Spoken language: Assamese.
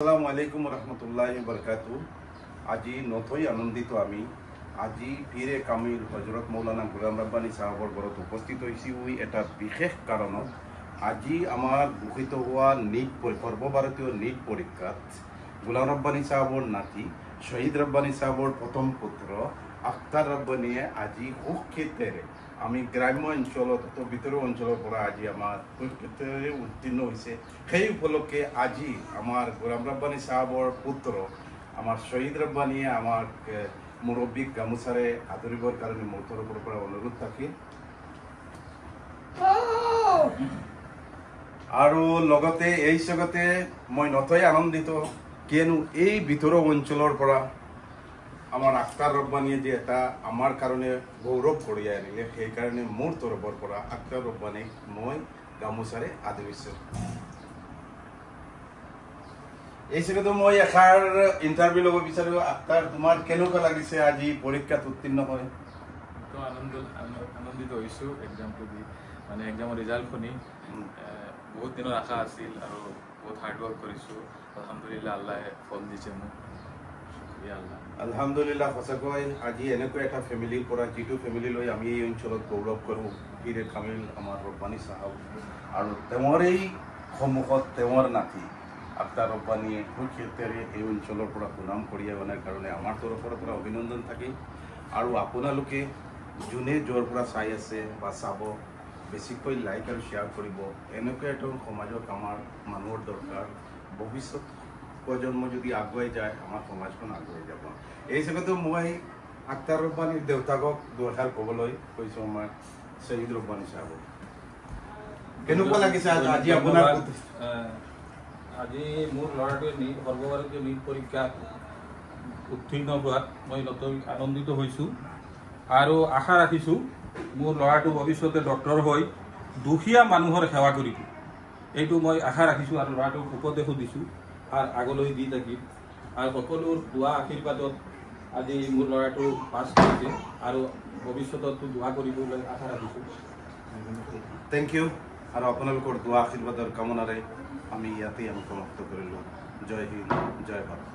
আসসালামু আলাইকুম রহমতুল্লাহি বরকাতু। আজি নথই আনন্দিত আমি আজি পীরে কামিল হজরত মৌলানা গোলাম রব্বানী সাহাবর ঘরত উপস্থিত হয়েছি এটা বিশেষ কারণত। আজি আমার ঘোষিত হওয়া নিট সর্বভারতীয় নিট পরীক্ষাত গোলাম রব্বানী সাহাবর নাতি শহীদ রব্বানী সাহাবর প্রথম পুত্র আখতার রব্বানীয়ে আজি সুক্ষেত্রে আমি গ্রাম্য অঞ্চলত ভিতর অঞ্চলের পর আজি আমার সুক্ষেত্রে উত্তীর্ণ হয়েছে। সেই উপলক্ষে আজি আমার গোলাম রব্বানী সাহাবর পুত্র আমার শহীদ রব্বানীয়ে আমার মুরব্বী গামুচারে আদরিবর কারণে মোর তরফের পৰা অনুৰোধ থাকি আৰু লগতে এই জগতে মই নথৈ আনন্দিত কিয়নো এই ভিতৰ অঞ্চলেৰ পৰা আমাৰ আখতাৰ ৰব্বানীয়ে যে এটা আমাৰ কাৰণে গৌৰব কৰিয়া আনিলে সেই কাৰণে মোৰ তৰফেৰ পৰা আখতাৰ ৰব্বানীক মই গামোচাৰে আদৰিছো। এই জগতে মই এখাৰ ইন্টাৰভিউ লব বিচাৰো। আখতাৰ, তোমাৰ কেনেকুৱা লাগিছে আজি পৰীক্ষাত উত্তীৰ্ণ হয়? তো আনন্দিত হয়েছো এক্সামটো দি, মানে এক্সামৰ ৰিজাল্ট শুনি বহুত দিনৰ আশা আছিল আৰু বহুত হাৰ্ড ৱৰ্ক কৰিছোঁ। আলহামদুলিল্লাহ আল্লাহে ফল দিছে মোক। আলহামদুলিল্লাহ, সঁচাকৈ আজি এনেকুৱা এটা ফেমিলিৰ পৰা যিটো ফেমিলি লৈ আমি এই অঞ্চলত গৌৰৱ কৰোঁ, পীৰে কামিল আমাৰ ৰব্বানী চাহাব আৰু তেওঁৰ এই সন্মুখত তেওঁৰ নাতি আখতাৰ ৰব্বানীয়ে সুক্ষেত্ৰে এই অঞ্চলৰ পৰা সুনাম কঢ়িয়াই অনাৰ কাৰণে আমাৰ তৰফৰ পৰা অভিনন্দন থাকে। আৰু আপোনালোকে যোনে য'ৰ পৰা চাই আছে বা চাব বেছিকৈ লাইক আৰু শ্বেয়াৰ কৰিব। এনেকুৱা এটা সমাজক আমাৰ মানুহৰ দৰকাৰ। ভৱিষ্যত প্ৰজন্ম যদি আগুৱাই যায় আমাৰ সমাজখন আগুৱাই যাব। এই জগতে মই আখতাৰ ৰব্বানীৰ দেউতাকক দুআষাৰ ক'বলৈ কৈছোঁ আমাৰ শহীদ ৰব্বানী চাহাবক। কেনেকুৱা লাগিছে আজি আপোনাৰ? আজি মোৰ ল'ৰাটোৱে সৰ্বভাৰতীয় নিট পৰীক্ষাত উত্তীৰ্ণ হোৱাত মই নতুন আনন্দিত হৈছোঁ আৰু আশা ৰাখিছোঁ মোৰ ল'ৰাটো ভৱিষ্যতে ডক্টৰ হৈ দুখীয়া মানুহৰ সেৱা কৰিব। এইটো মই আশা ৰাখিছোঁ আৰু ল'ৰাটোক উপদেশো দিছোঁ আৰু আগলৈ দি থাকিম। আৰু সকলোৰ দোৱা আশীৰ্বাদত আজি মোৰ ল'ৰাটো পাছ কৰিছে আৰু ভৱিষ্যততো দোৱা কৰিবলৈ আশা ৰাখিছোঁ। Thank you. আৰু আপোনালোকৰ দোৱা আশীৰ্বাদৰ কামনাৰে আমি ইয়াতেই সমাপ্ত কৰিলোঁ। জয় হিন্দ, জয় ভাৰত।